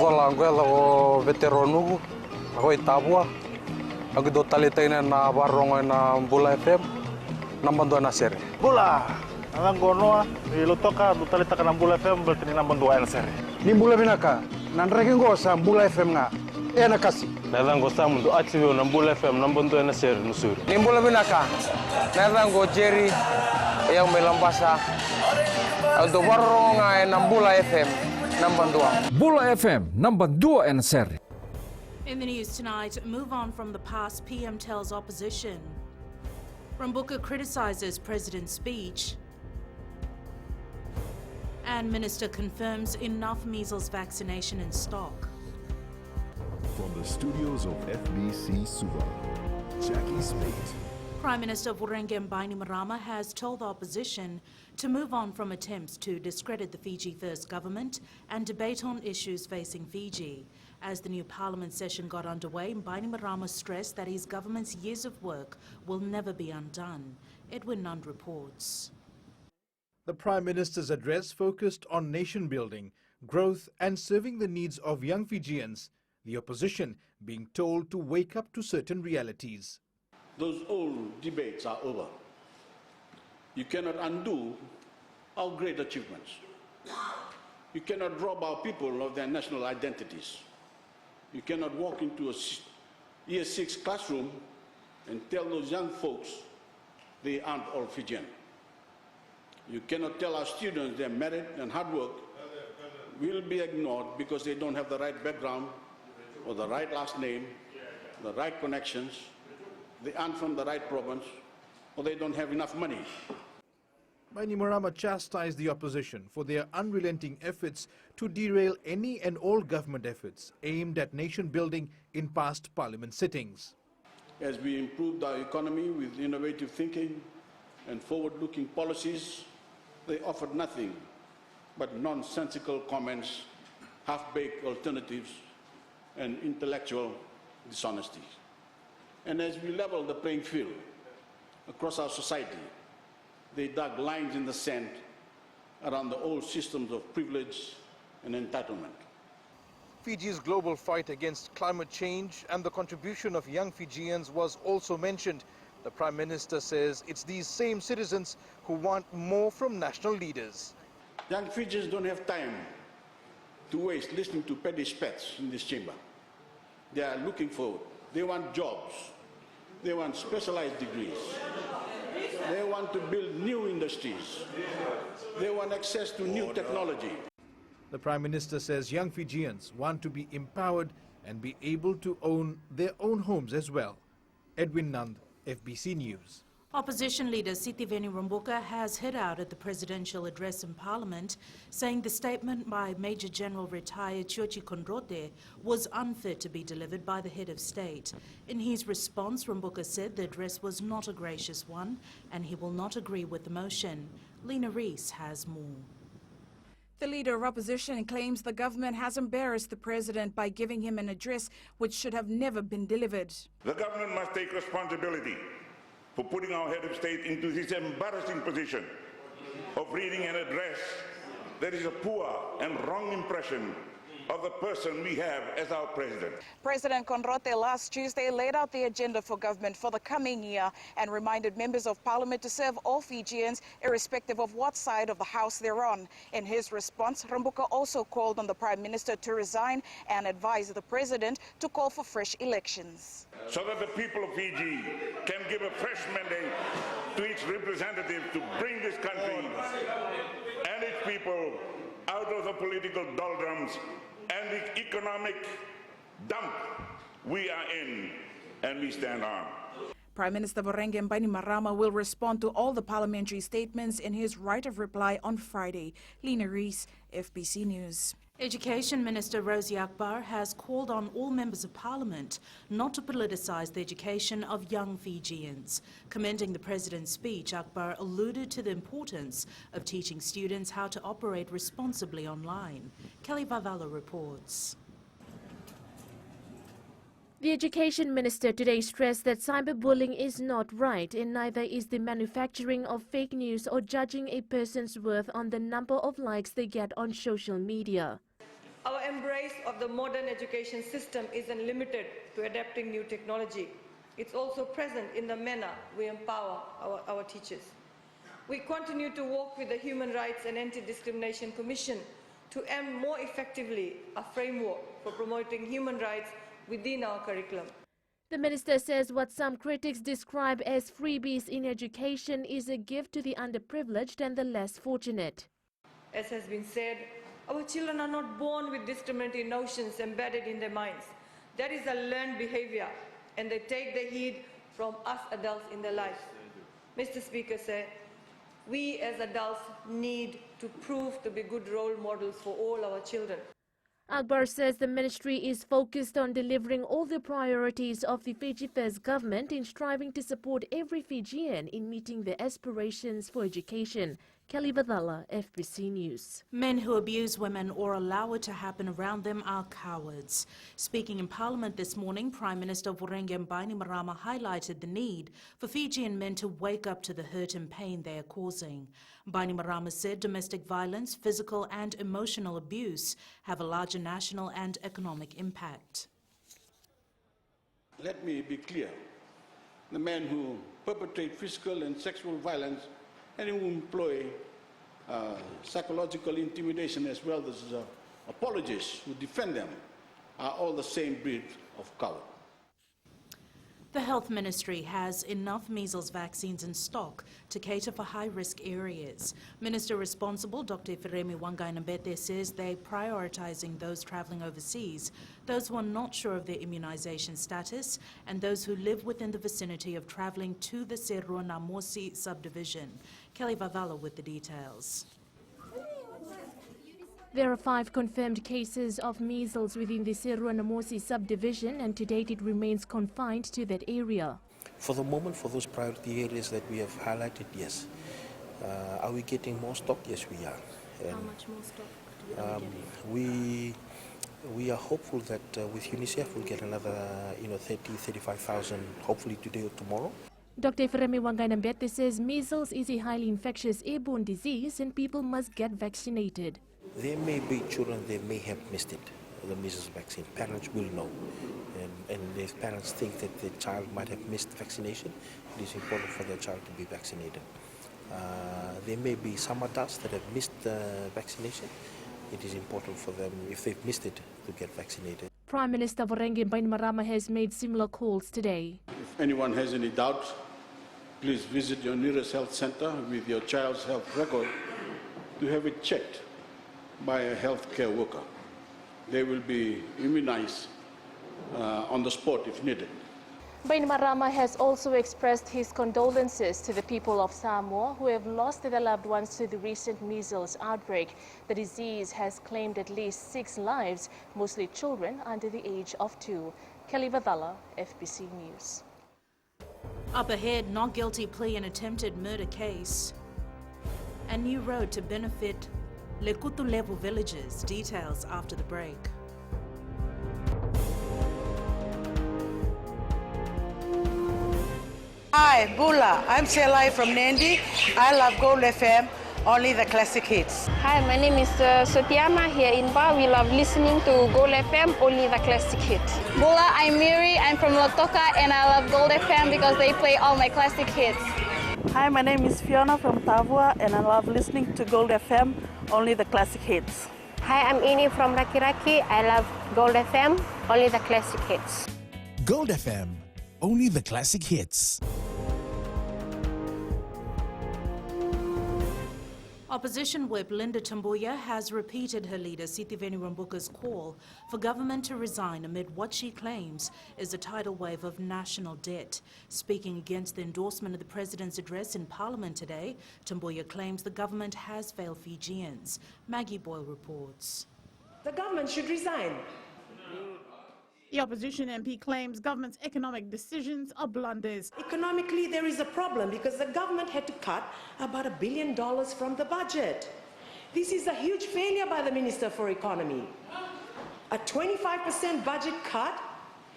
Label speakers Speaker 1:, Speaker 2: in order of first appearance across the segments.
Speaker 1: vola anguela o veteranu hoi tabua agi do talitaina na barongo na Bula FM nambando na sere
Speaker 2: Bula alang gonoa ilutoka do talita ka na Bula FM berarti nambando na sere
Speaker 3: ni Bula binaka nanreke ngosa Bula FM nga ena kasi
Speaker 2: nalango samundo atiwe na Bula FM nambando na sere nusuri
Speaker 1: ni Bula binaka nalango Jerry yang melambasa do barongo na Bula FM
Speaker 4: Bula FM number 2 and seri.
Speaker 5: In the news tonight, move on from the past, PM tells opposition. Rambuka criticizes president's speech. And minister confirms enough measles vaccination in stock.
Speaker 6: From the studios of FBC Suva, Jackie Spate.
Speaker 5: Prime Minister Vurenge Bainimarama has told the opposition to move on from attempts to discredit the Fiji First government and debate on issues facing Fiji. As the new parliament session got underway, Bainimarama stressed that his government's years of work will never be undone. Edwin Nund reports.
Speaker 7: The Prime Minister's address focused on nation building, growth and serving the needs of young Fijians, the opposition being told to wake up to certain realities.
Speaker 8: Those old debates are over. You cannot undo our great achievements. You cannot rob our people of their national identities. You cannot walk into a year 6 classroom and tell those young folks they aren't all Fijian. You cannot tell our students their merit and hard work will be ignored because they don't have the right background or the right last name, the right connections, they aren't from the right province, or they don't have enough money.
Speaker 7: Bainimarama chastised the opposition for their unrelenting efforts to derail any and all government efforts aimed at nation building in past parliament sittings.
Speaker 8: As we improved our economy with innovative thinking and forward-looking policies, they offered nothing but nonsensical comments, half-baked alternatives, and intellectual dishonesty. And as we leveled the playing field across our society, they dug lines in the sand around the old systems of privilege and entitlement.
Speaker 7: Fiji's global fight against climate change and the contribution of young Fijians was also mentioned. The Prime Minister says it's these same citizens who want more from national leaders.
Speaker 8: Young Fijians don't have time to waste listening to petty spats in this chamber. They are looking forward. They want jobs. They want specialized degrees. They want to build new industries. They want access to new technology.
Speaker 7: The Prime Minister says young Fijians want to be empowered and be able to own their own homes as well. Edwin Nund, FBC News.
Speaker 5: Opposition leader Sitiveni Rambuka has hit out at the presidential address in Parliament, saying the statement by Major General retired Chochi Konrote was unfit to be delivered by the head of state. In his response, Rambuka said the address was not a gracious one and he will not agree with the motion. Lena Rees has more.
Speaker 9: The leader of opposition claims the government has embarrassed the president by giving him an address which should have never been delivered.
Speaker 10: The government must take responsibility for putting our head of state into this embarrassing position of reading an address that is a poor and wrong impression of the person we have as our president.
Speaker 9: President Konrote last Tuesday laid out the agenda for government for the coming year and reminded members of parliament to serve all Fijians irrespective of what side of the house they're on. In his response, Rambuka also called on the Prime Minister to resign and advised the president to call for fresh elections.
Speaker 10: So that the people of Fiji can give a fresh mandate to its representatives to bring this country and its people out of the political doldrums and the economic dump we are in, and we stand armed.
Speaker 9: Prime Minister Vurenge Bainimarama will respond to all the parliamentary statements in his right of reply on Friday. Lena Rees, FBC News.
Speaker 5: Education Minister Rosie Akbar has called on all members of parliament not to politicise the education of young Fijians. Commending the president's speech, Akbar alluded to the importance of teaching students how to operate responsibly online. Kelly Vavala reports.
Speaker 11: The Education Minister today stressed that cyberbullying is not right, and neither is the manufacturing of fake news or judging a person's worth on the number of likes they get on social media.
Speaker 12: Our embrace of the modern education system isn't limited to adapting new technology. It's also present in the manner we empower our teachers. We continue to work with the Human Rights and Anti-Discrimination Commission to aim more effectively a framework for promoting human rights within our curriculum.
Speaker 11: The minister says what some critics describe as freebies in education is a gift to the underprivileged and the less fortunate.
Speaker 12: As has been said, our children are not born with discriminatory notions embedded in their minds. That is a learned behavior, and they take the heed from us adults in their lives. Mr. Speaker said, we as adults need to prove to be good role models for all our children.
Speaker 11: Akbar says the ministry is focused on delivering all the priorities of the Fiji First government in striving to support every Fijian in meeting their aspirations for education. Kelly Vadala, FBC News.
Speaker 5: Men who abuse women or allow it to happen around them are cowards. Speaking in Parliament this morning, Prime Minister Vurenge Bainimarama highlighted the need for Fijian men to wake up to the hurt and pain they are causing. Bainimarama said domestic violence, physical and emotional abuse have a larger national and economic impact.
Speaker 8: Let me be clear. The men who perpetrate physical and sexual violence and who employ psychological intimidation as well as apologists who defend them are all the same breed of coward.
Speaker 5: The Health Ministry has enough measles vaccines in stock to cater for high-risk areas. Minister responsible, Dr. Firemi Wangainambete, says they're prioritising those travelling overseas, those who are not sure of their immunisation status, and those who live within the vicinity of travelling to the Serua Namosi subdivision. Kelly Vavala with the details.
Speaker 11: There are 5 confirmed cases of measles within the Serua Namosi subdivision, and to date it remains confined to that area.
Speaker 13: For the moment, for those priority areas that we have highlighted, yes. Are we getting more stock? Yes, we are. And
Speaker 11: how much more stock do we get?
Speaker 13: We are hopeful that with UNICEF we'll get another 35,000 hopefully today or tomorrow.
Speaker 11: Dr. Firemi Wangainambete says measles is a highly infectious airborne disease and people must get vaccinated.
Speaker 13: There may be children, they may have missed it, the measles vaccine. Parents will know. And if parents think that their child might have missed vaccination, it is important for their child to be vaccinated. There may be some adults that have missed vaccination. It is important for them, if they've missed it, to get vaccinated.
Speaker 11: Prime Minister Vurenge Bainimarama has made similar calls today.
Speaker 8: If anyone has any doubts, please visit your nearest health center with your child's health record to have it checked by a healthcare worker. They will be immunized on the spot if needed.
Speaker 11: Bainimarama has also expressed his condolences to the people of Samoa who have lost their loved ones to the recent measles outbreak. The disease has claimed at least 6 lives, mostly children under the age of 2. Kelly Vadala, FBC News.
Speaker 5: Up ahead, not guilty plea in attempted murder case. A new road to benefit Lekutu-level villagers. Details after the break.
Speaker 14: Hi, Bula. I'm Selai from Nandi. I love Gold FM, only the classic hits.
Speaker 15: Hi, my name is Sotiama here in Ba. We love listening to Gold FM, only the classic hits.
Speaker 16: Bula, I'm Miri. I'm from Lotoka and I love Gold FM because they play all my classic hits.
Speaker 17: Hi, my name is Fiona from Tavua and I love listening to Gold FM, only the classic hits.
Speaker 18: Hi, I'm Ini from Rakiraki. I love Gold FM, only the classic hits.
Speaker 19: Gold FM, only the classic hits.
Speaker 5: Opposition whip Linda Tambuya has repeated her leader Sitiveni Rambuka's call for government to resign amid what she claims is a tidal wave of national debt. Speaking against the endorsement of the president's address in Parliament today, Tambuya claims the government has failed Fijians. Maggie Boyle reports.
Speaker 20: The government should resign.
Speaker 21: The opposition MP claims government's economic decisions are blunders.
Speaker 20: Economically, there is a problem because the government had to cut about $1 billion from the budget. This is a huge failure by the Minister for Economy. A 25% budget cut?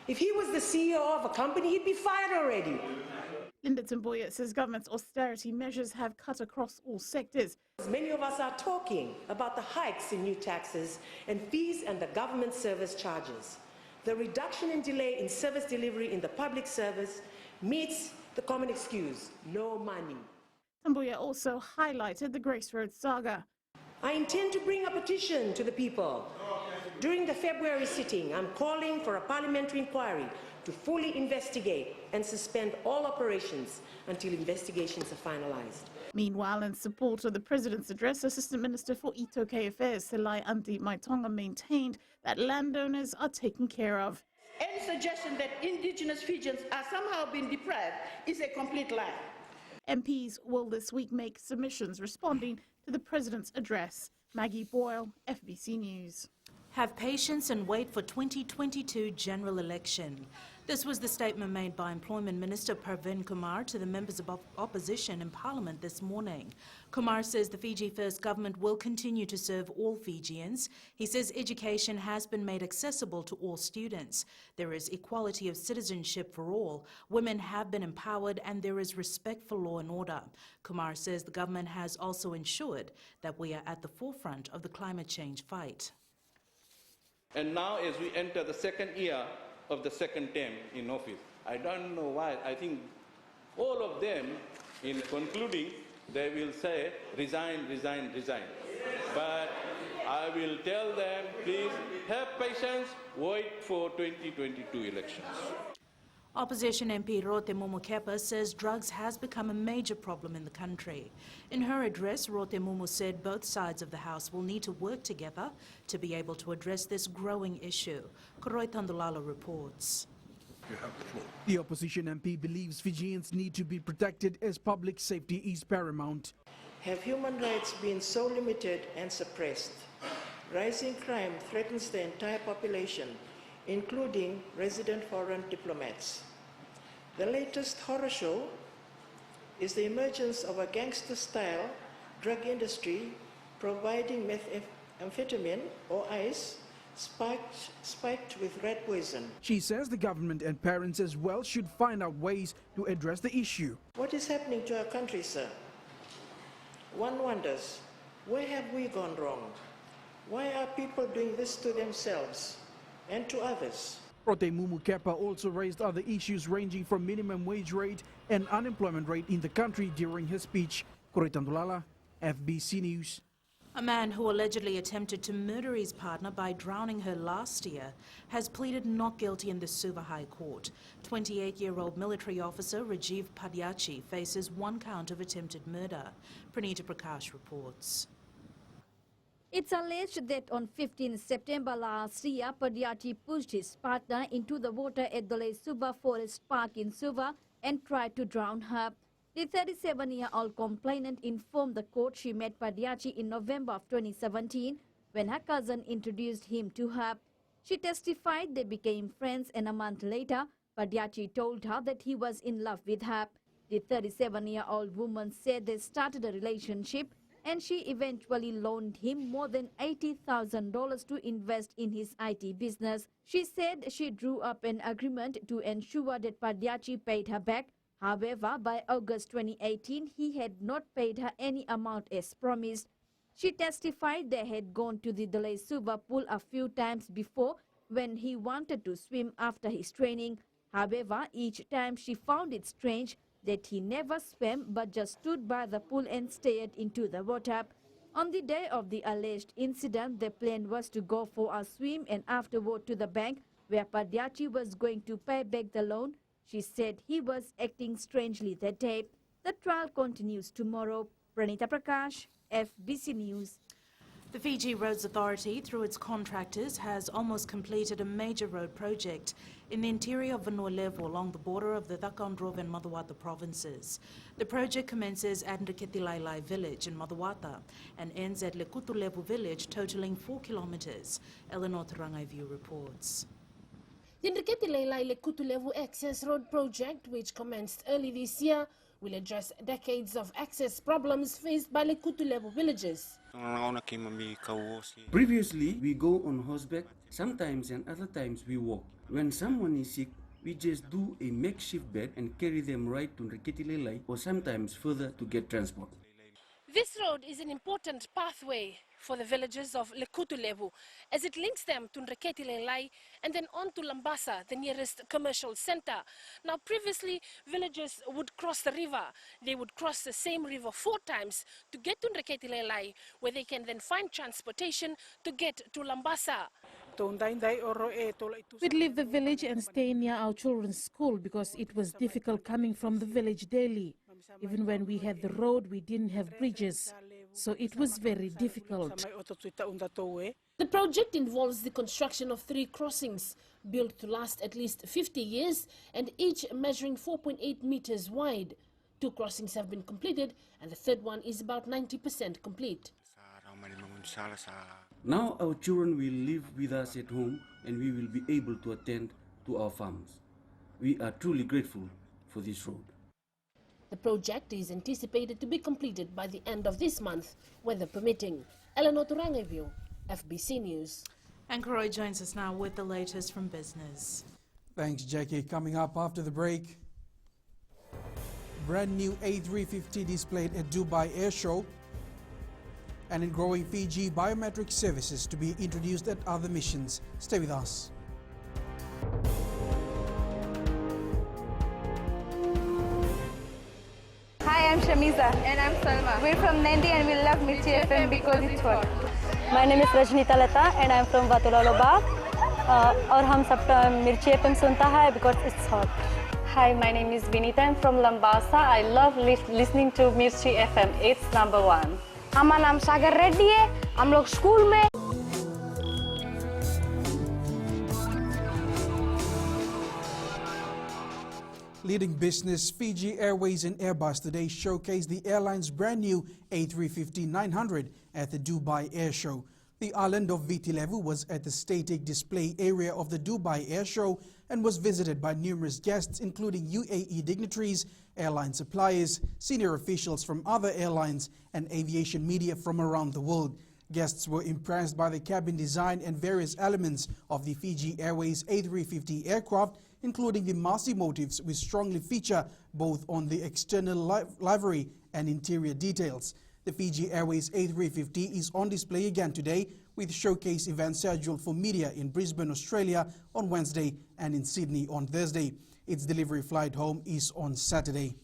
Speaker 20: If he was the CEO of a company, he'd be fired already.
Speaker 21: Linda Timboya says government's austerity measures have cut across all sectors.
Speaker 20: Many of us are talking about the hikes in new taxes and fees and the government service charges. The reduction in delay in service delivery in the public service meets the common excuse, no money.
Speaker 21: Timboya also highlighted the Grace Road saga.
Speaker 20: I intend to bring a petition to the people. During the February sitting, I'm calling for a parliamentary inquiry to fully investigate and suspend all operations until investigations are finalized.
Speaker 21: Meanwhile, in support of the President's address, Assistant Minister for Itoke Affairs, Selai Anti Maitonga, maintained that landowners are taken care of.
Speaker 3: Any suggestion that indigenous Fijians are somehow being deprived is a complete lie.
Speaker 21: MPs will this week make submissions responding to the President's address. Maggie Boyle, FBC News.
Speaker 5: Have patience and wait for 2022 general election. This was the statement made by Employment Minister Pravin Kumar to the members of opposition in Parliament this morning. Kumar says the Fiji First government will continue to serve all Fijians. He says education has been made accessible to all students. There is equality of citizenship for all. Women have been empowered and there is respect for law and order. Kumar says the government has also ensured that we are at the forefront of the climate change fight.
Speaker 22: And now as we enter the second year of the second term in office, I don't know why, I think all of them, in concluding, they will say, resign, resign, resign. But I will tell them, please have patience, wait for 2022 elections.
Speaker 5: Opposition MP Rote Momokepa says drugs has become a major problem in the country. In her address, Rote Momo said both sides of the House will need to work together to be able to address this growing issue. Koroi Tandulala reports.
Speaker 23: The opposition MP believes Fijians need to be protected as public safety is paramount.
Speaker 24: Have human rights been so limited and suppressed? Rising crime threatens the entire population, including resident foreign diplomats. The latest horror show is the emergence of a gangster-style drug industry providing methamphetamine or ice spiked with rat poison.
Speaker 23: She says the government and parents as well should find out ways to address the issue.
Speaker 24: What is happening to our country, sir? One wonders, where have we gone wrong? Why are people doing this to themselves and to others?
Speaker 23: Rote Mumukepa also raised other issues ranging from minimum wage rate and unemployment rate in the country during his speech. Koroi Tandulala, FBC News.
Speaker 5: A man who allegedly attempted to murder his partner by drowning her last year has pleaded not guilty in the Suva High Court. 28-year-old military officer Rajiv Padyachi faces one count of attempted murder. Pranita Prakash reports.
Speaker 25: It's alleged that on 15 September last year, Padyachi pushed his partner into the water at the Suva Forest Park in Suva and tried to drown her. The 37-year-old complainant informed the court she met Padyachi in November of 2017 when her cousin introduced him to her. She testified they became friends and a month later, Padyachi told her that he was in love with her. The 37-year-old woman said they started a relationship and she eventually loaned him more than $80,000 to invest in his IT business. She said she drew up an agreement to ensure that Padyachi paid her back. However, by August 2018, he had not paid her any amount as promised. She testified they had gone to the Dalai Suva pool a few times before when he wanted to swim after his training. However, each time she found it strange that he never swam but just stood by the pool and stared into the water. On the day of the alleged incident, the plan was to go for a swim and afterward to the bank where Padyachi was going to pay back the loan. She said he was acting strangely that day. The trial continues tomorrow. Pranita Prakash, FBC News.
Speaker 5: The Fiji Roads Authority, through its contractors, has almost completed a major road project in the interior of Vanuatu along the border of the Thakanrov and Madawata provinces. The project commences at Ndeketilailai village in Madawata and ends at Lekutulevu village, totaling 4 kilometers. Eleanor Tarangaivu reports.
Speaker 26: The Ndeketilailai Lekutulevu Access Road project, which commenced early this year, will address decades of access problems faced by Lekutulevu villages.
Speaker 27: Previously, we go on horseback, sometimes and other times we walk. When someone is sick,
Speaker 1: We just do a makeshift bed and carry them right to Nreketilelai or sometimes further to get transport.
Speaker 26: This road is an important pathway for the villagers of Lekutulevu as it links them to Nreketilelai and then on to Lambasa, the nearest commercial center. Now previously, villagers would cross the river. They would cross the same river 4 times to get to Nreketilelai, where they can then find transportation to get to Lambasa. We'd leave the village and stay near our children's school because it was difficult coming from the village daily. Even when we had the road, we didn't have bridges, so it was very difficult. The project involves the construction of 3 crossings, built to last at least 50 years and each measuring 4.8 meters wide. 2 crossings have been completed and the third one is about 90% complete.
Speaker 1: Now our children will live with us at home and we will be able to attend to our farms. We are truly grateful for this road.
Speaker 26: The project is anticipated to be completed by the end of this month, weather permitting. Eleanor Turangeview, FBC News.
Speaker 5: And Roy joins us now with the latest from business.
Speaker 23: Thanks, Jackie. Coming up after the break, brand new A350 displayed at Dubai Air Show, and in growing Fiji, biometric services to be introduced at other missions. Stay with us.
Speaker 2: Hi, I'm Shamiza. And I'm Salma. We're from Nandi and we love Mirchi FM because it's hot.
Speaker 4: My name is Rajnita Lata and I'm from Vatulaloba. और हम सब मिर्ची FM सुनता है because it's hot. Hi, my name is Vinita. I'm from Lambasa. I love listening to Mirchi FM. It's number 1.
Speaker 2: हमारा नाम सागर रेड्डी है. हम लोग स्कूल में.
Speaker 23: Leading business Fiji Airways and Airbus today showcased the airline's brand new A350-900 at the Dubai Air Show. The island of Viti Levu was at the static display area of the Dubai Air Show and was visited by numerous guests, including UAE dignitaries, airline suppliers, senior officials from other airlines, and aviation media from around the world. Guests were impressed by the cabin design and various elements of the Fiji Airways A350 aircraft, including the Marsi motifs, which strongly feature both on the external livery and interior details. The Fiji Airways A350 is on display again today, with showcase events scheduled for media in Brisbane, Australia on Wednesday and in Sydney on Thursday. Its delivery flight home is on Saturday.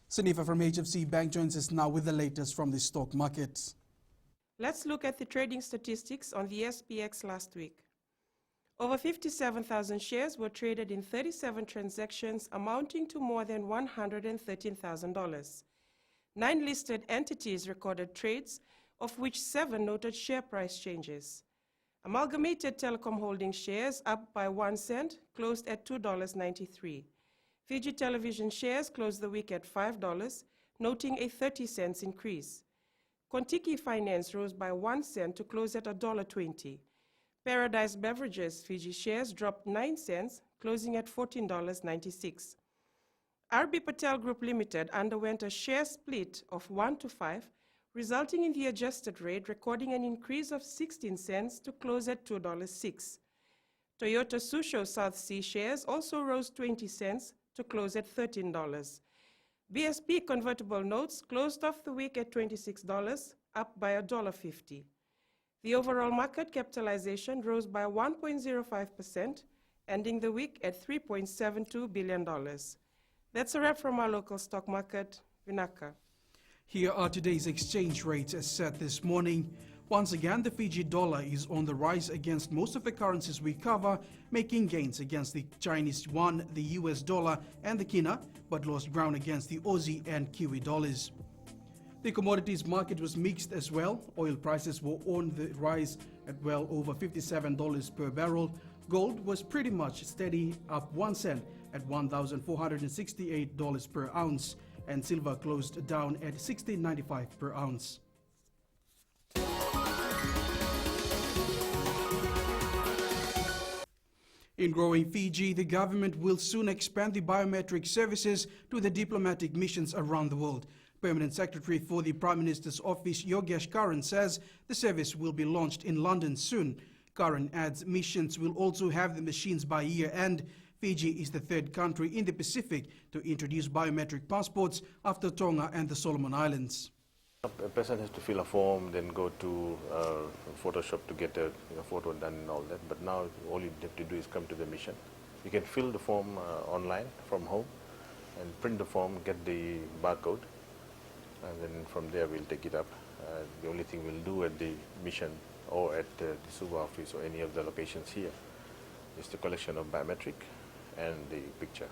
Speaker 23: Sanifa from HFC Bank joins us now with the latest from the stock markets.
Speaker 6: Let's look at the trading statistics on the SPX last week. Over 57,000 shares were traded in 37 transactions amounting to more than $113,000. 9 listed entities recorded trades, of which 7 noted share price changes. Amalgamated Telecom Holdings shares up by 1 cent, closed at $2.93. Fiji Television shares closed the week at $5, noting a 30 cents increase. Kontiki Finance rose by 1 cent to close at $1.20. Paradise Beverages Fiji shares dropped 9 cents, closing at $14.96. RB Patel Group Limited underwent a share split of 1-5, resulting in the adjusted rate recording an increase of 16 cents to close at $2.06. Toyota Susho South Sea shares also rose 20 cents to close at $13. BSP convertible notes closed off the week at $26, up by $1.50. The overall market capitalization rose by 1.05%, ending the week at $3.72 billion. That's a wrap from our local stock market. Vinaka.
Speaker 23: Here are today's exchange rates as set this morning. Once again, the Fiji dollar is on the rise against most of the currencies we cover, making gains against the Chinese yuan, the US dollar and the kina, but lost ground against the Aussie and Kiwi dollars. The commodities market was mixed as well. Oil prices were on the rise at well over $57 per barrel. Gold was pretty much steady, up 1 cent at $1,468 per ounce, and silver closed down at $16.95 per ounce. In growing Fiji, the government will soon expand the biometric services to the diplomatic missions around the world. Permanent Secretary for the Prime Minister's Office, Yogesh Karan, says the service will be launched in London soon. Curran adds missions will also have the machines by year-end. Fiji is the third country in the Pacific to introduce biometric passports after Tonga and the Solomon Islands.
Speaker 7: A person has to fill a form, then go to Photoshop to get a photo done and all that. But now all you have to do is come to the mission. You can fill the form online from home and print the form, get the barcode, and then from there we'll take it up. The only thing we'll do at the mission or at the Suva office or any of the locations here is the collection of biometric and the picture.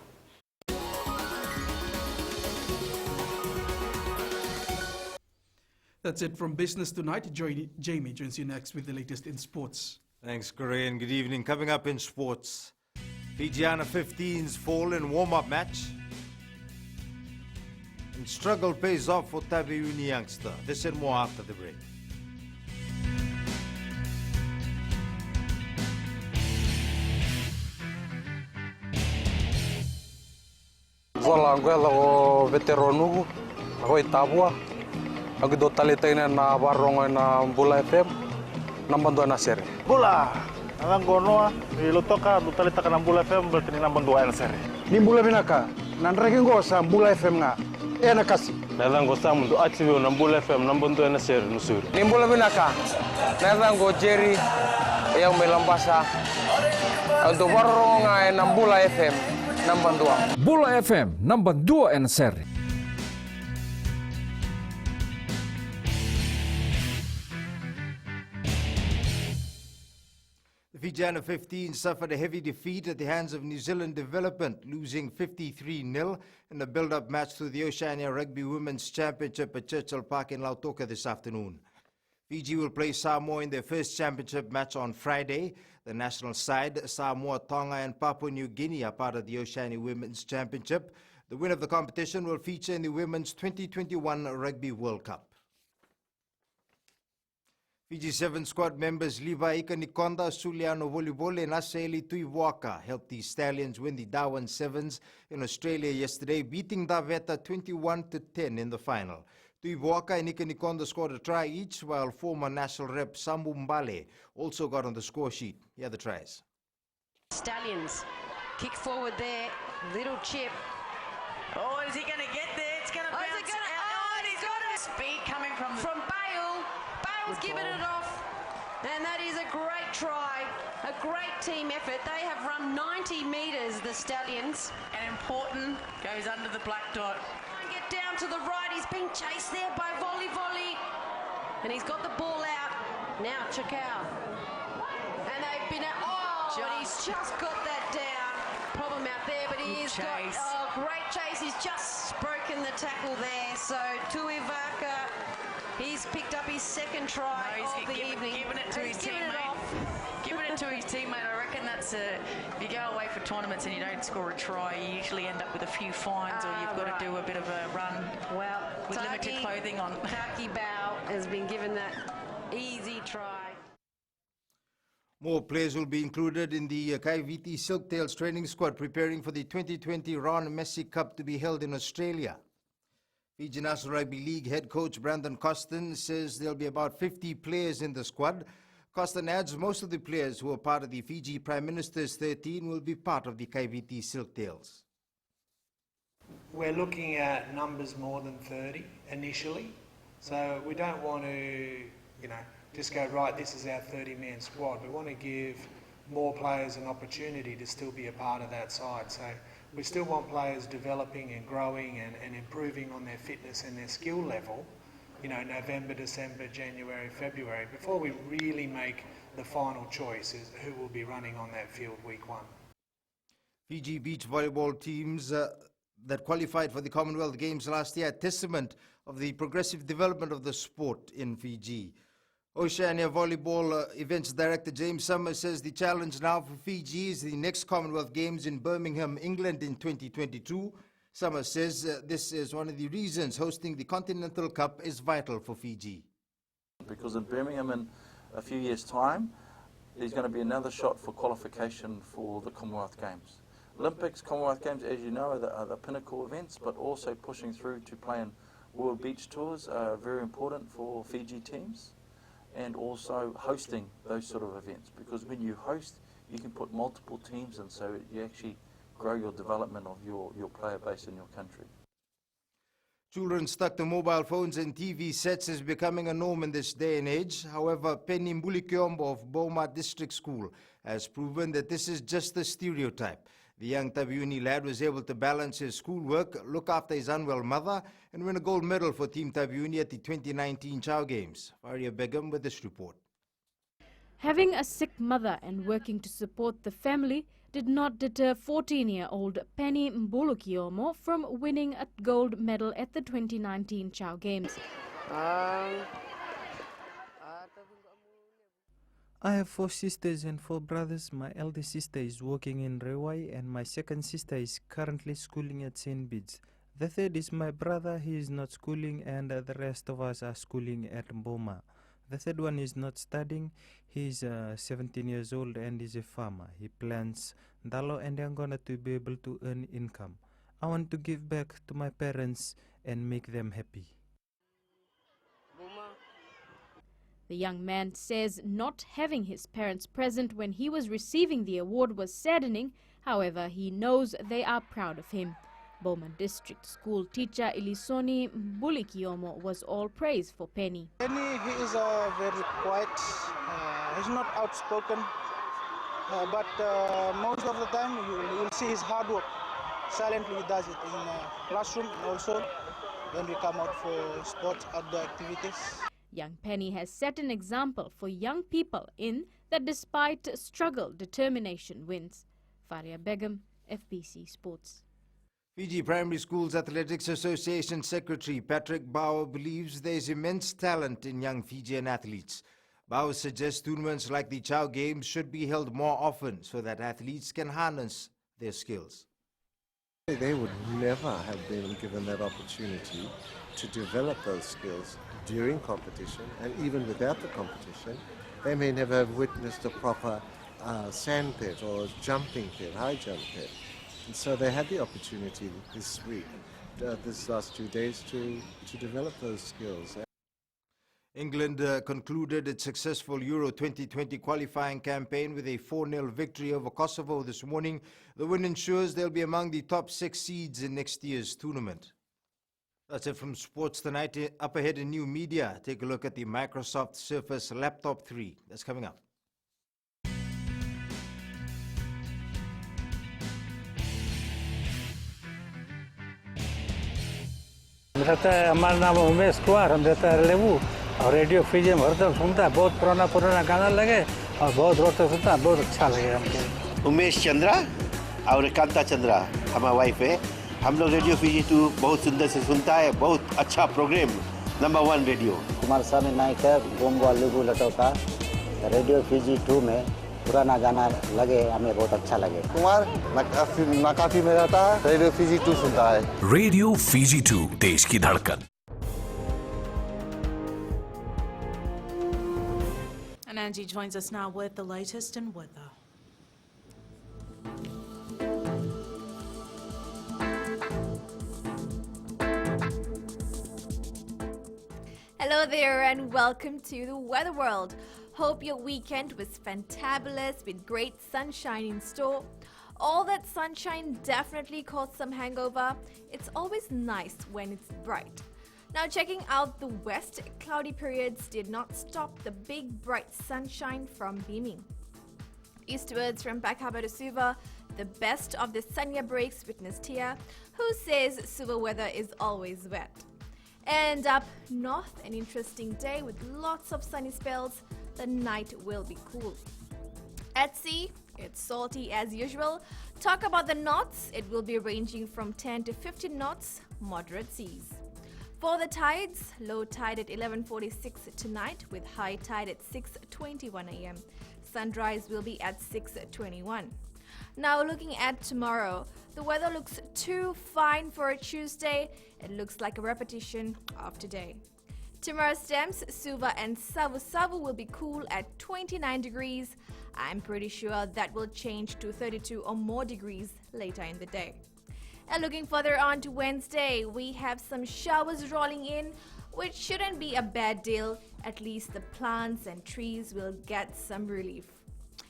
Speaker 23: That's it from Business Tonight. Jamie joins you next with the latest in sports.
Speaker 8: Thanks, Korean. Good evening. Coming up in sports, Fiji Under 15s fall in warm-up match. And struggle pays off for Tabiuni youngster. This and more after the break.
Speaker 9: Vola angela o veteronugu, hoi tabua. Aku do talitaina na barongo na Bula FM, nambando na seri.
Speaker 10: Bula, ang gonoa, ilutoka do talita na Bula FM berarti nambando na seri.
Speaker 9: Ni Bula binaka, nanregen go sa Bula FM nga. Na kasi.
Speaker 10: Nalang go sa mundo active na Bula FM nambando na seri nusuri.
Speaker 9: Ni Bula binaka, nalang go Jerry, yang melambasa. Untuk barongo nga na Bula FM, nambando.
Speaker 12: Bula FM nambando na seri.
Speaker 8: Fiji Under 15 suffered a heavy defeat at the hands of New Zealand Development, losing 53-0 in the build-up match to the Oceania Rugby Women's Championship at Churchill Park in Lautoka this afternoon. Fiji will play Samoa in their first championship match on Friday. The national side, Samoa, Tonga and Papua New Guinea, are part of the Oceania Women's Championship. The winner of the competition will feature in the Women's 2021 Rugby World Cup. Fiji 7 squad members Levi Ikanikonda, Suliano Volleyball and Aseli Tuiwaka helped the Stallions win the Darwin Sevens in Australia yesterday, beating Daveta 21-10 in the final. Tuiwaka and Ikanikonda scored a try each, while former national rep Sambu Mbale also got on the score sheet. Here are the tries.
Speaker 13: Stallions kick forward there, little chip. Oh, is he going to get there? It's going to bounce out. Oh, and he's got a speed coming from Bale. Bale's given it off, and that is a great try, a great team effort. They have run 90 metres, the Stallions. And important, goes under the black dot. And get down to the right, he's being chased there by Volley, and he's got the ball out. Now Chakao, and they've been out, and he's just got that down. Problem out there, but he has got, great chase, he's just broken the tackle there. So Tuivaka, he's picked up his second try of the evening.
Speaker 27: Giving it to his teammate. Giving it to his teammate. I reckon that's if you go away for tournaments and you don't score a try, you usually end up with a few fines, or you've got to do a bit of a run with limited clothing on.
Speaker 13: Taki Bao has been given that easy try.
Speaker 8: More players will be included in the KVT Silktails training squad preparing for the 2020 Ron Messi Cup to be held in Australia. Fiji National Rugby League head coach Brandon Costin says there'll be about 50 players in the squad. Costin adds most of the players who are part of the Fiji Prime Minister's 13 will be part of the KVT Silktails.
Speaker 28: We're looking at numbers more than 30 initially, so we don't want to, just go, right, this is our 30-man squad. We want to give more players an opportunity to still be a part of that side. So we still want players developing and growing and improving on their fitness and their skill level, November, December, January, February, before we really make the final choice is who will be running on that field week 1.
Speaker 8: Fiji beach volleyball teams that qualified for the Commonwealth Games last year, a testament of the progressive development of the sport in Fiji. Oceania Volleyball Events Director James Summers says the challenge now for Fiji is the next Commonwealth Games in Birmingham, England in 2022. Summers says this is one of the reasons hosting the Continental Cup is vital for Fiji.
Speaker 29: Because in Birmingham in a few years' time, there's going to be another shot for qualification for the Commonwealth Games. Olympics, Commonwealth Games, as you know, are the pinnacle events, but also pushing through to play in World Beach Tours are very important for Fiji teams. and also hosting those sort of events, because when you host, you can put multiple teams in, so you actually grow your development of your player base in your country.
Speaker 8: Children stuck to mobile phones and TV sets is becoming a norm in this day and age. However, Penny Mbulikiombo of Boma District School has proven that this is just a stereotype. The young Tabiuni lad was able to balance his schoolwork, look after his unwell mother, and win a gold medal for Team Tabiuni at the 2019 Chow Games. Faria Begum with this report.
Speaker 3: Having a sick mother and working to support the family did not deter 14-year-old Penny Mbulukiomo from winning a gold medal at the 2019 Chow Games.
Speaker 11: I have 4 sisters and 4 brothers. My eldest sister is working in Rugby and my second sister is currently schooling at St. Bede's. The third is my brother, he is not schooling, and the rest of us are schooling at Boma. The third one is not studying. He is 17 years old and is a farmer. He plants ndalo and I'm gonna to be able to earn income. I want to give back to my parents and make them happy.
Speaker 3: The young man says not having his parents present when he was receiving the award was saddening. However, he knows they are proud of him. Boma District School teacher Ilisoni Mbulikiomo was all praise for Penny.
Speaker 14: Penny, he is very quiet. He's not outspoken, but most of the time you'll see his hard work. Silently he does it in classroom and also when we come out for sports outdoor activities.
Speaker 3: Young Penny has set an example for young people in that despite struggle, determination wins. Faria Begum, FBC Sports.
Speaker 8: Fiji Primary Schools Athletics Association Secretary Patrick Bauer believes there is immense talent in young Fijian athletes. Bauer suggests tournaments like the Chow Games should be held more often so that athletes can harness their skills.
Speaker 15: They would never have been given that opportunity to develop those skills during competition, and even without the competition. They may never have witnessed a proper sand pit or jumping pit, high jump pit. And so they had the opportunity this week, this last 2 days, to develop those skills.
Speaker 8: England concluded its successful Euro 2020 qualifying campaign with a 4-0 victory over Kosovo this morning. The win ensures they'll be among the top 6 seeds in next year's tournament. That's it from sports tonight. Up ahead in new media, take a look at the Microsoft Surface Laptop 3. That's coming up.
Speaker 16: रहता है, हमारा नाम उमेश कुमार, हम रहता है रेलेवू और radio Fiji में हरदम सुनता है, बहुत पुराना गाना लगे और बहुत रोते सुनता है, बहुत अच्छा लगे हमको।
Speaker 17: उमेश चंद्रा और कांता चंद्रा हमारा वाइफ है। हम लोग रेडियो फीजी 2 बहुत सुंदर से सुनता है, बहुत अच्छा प्रोग्राम, नंबर 1 रेडियो।
Speaker 18: कुमार स्वामी नायक है, गोंगवा लुगू लटोका, रेडियो फीजी 2 में पुराना गाना लगे, हमें बहुत अच्छा लगे।
Speaker 15: कुमार नाकाफी में रहता है, रेडियो फीजी 2 सुनता है।
Speaker 19: रेडियो फीजी 2, देश की धड़कन।
Speaker 5: And Angie joins us now with the latest in weather.
Speaker 20: Hello there and welcome to the Weather World. Hope your weekend was fantabulous with great sunshine in store. All that sunshine definitely caused some hangover. It's always nice when it's bright. Now checking out the west, cloudy periods did not stop the big bright sunshine from beaming. Eastwards from Pack Harbour to Suva, the best of the Sanya breaks witnessed here. Who says Suva weather is always wet? And up north, an interesting day with lots of sunny spells. The night will be cool. At sea, it's salty as usual. Talk about the knots, it will be ranging from 10 to 15 knots, moderate seas. For the tides, low tide at 11:46 tonight with high tide at 6:21 a.m. Sunrise will be at 6:21. Now looking at tomorrow, the weather looks too fine for a Tuesday. It looks like a repetition of today. Tomorrow's temps, Suva and Savu will be cool at 29 degrees. I'm pretty sure that will change to 32 or more degrees later in the day. And looking further on to Wednesday, we have some showers rolling in. which shouldn't be a bad deal. At least the plants and trees will get some relief.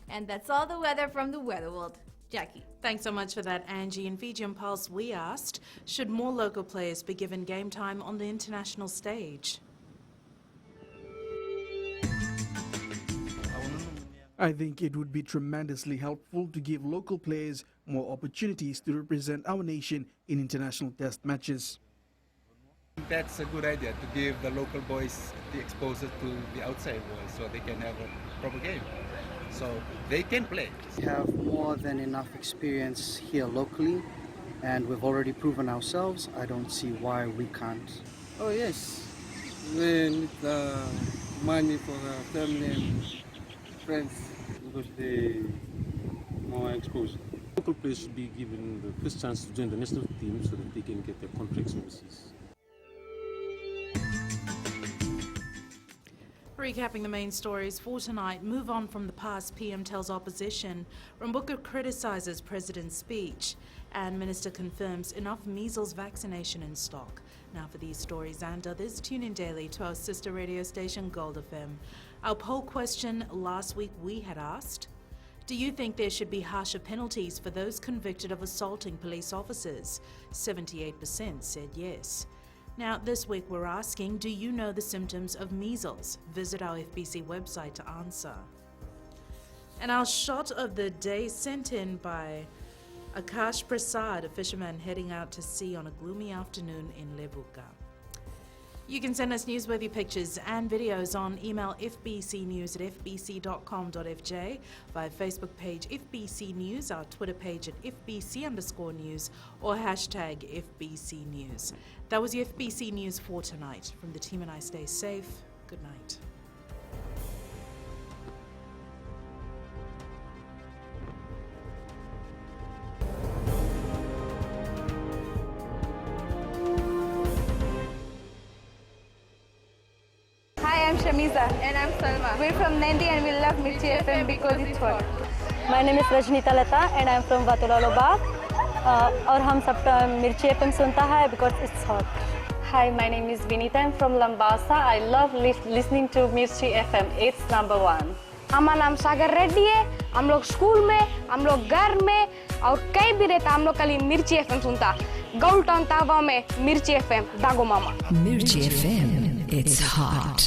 Speaker 20: And that's all the weather from the Weather World. Jackie.
Speaker 5: Thanks so much for that, Angie. In Fiji on Pulse, we asked, should more local players be given game time on the international stage?
Speaker 23: I think it would be tremendously helpful to give local players more opportunities to represent our nation in international test matches.
Speaker 1: That's a good idea, to give the local boys the exposure to the outside world so they can have a proper game. So they can play.
Speaker 2: We have more than enough experience here locally, and we've already proven ourselves. I don't see why we can't.
Speaker 4: Oh yes, we need money for the family and friends because they more exposed.
Speaker 6: Local players should be given the first chance to join the national team so that they can get their contracts overseas.
Speaker 5: Recapping the main stories for tonight, move on from the past. PM tells opposition. Rumbuka criticises president's speech. And minister confirms enough measles vaccination in stock. Now for these stories and others, tune in daily to our sister radio station Gold FM. Our poll question last week we had asked, do you think there should be harsher penalties for those convicted of assaulting police officers? 78% said yes. Now, this week we're asking, do you know the symptoms of measles? Visit our FBC website to answer. And our shot of the day sent in by Akash Prasad, a fisherman heading out to sea on a gloomy afternoon in Levuka. You can send us newsworthy pictures and videos on email fbcnews@fbc.com.fj, via Facebook page FBC News, our Twitter page at FBC_news, or hashtag FBC News. That was your FBC News for tonight. From the team and I, stay safe. Good night.
Speaker 21: Hi, I'm Shamiza. And I'm Salma. We're from Nandi and we love Mirchi FM because it's hot.
Speaker 22: My name is Rajnita Lata and I'm from Vatulalo. और हम सब मिर्ची FM सुनता है because it's hot. Hi, my name is Vinita. I'm from Lambasa. I love listening to Mirchi FM. It's #1.
Speaker 21: हमारा नाम सागर रेड्डी है. हम लोग स्कूल में, हम लोग घर में और कहीं भी रहता हम लोग खाली मिर्ची एफएम सुनता. गोल्ड टाउन तावा में मिर्ची एफएम दागो मामा.
Speaker 24: Mirchi FM, it's hot.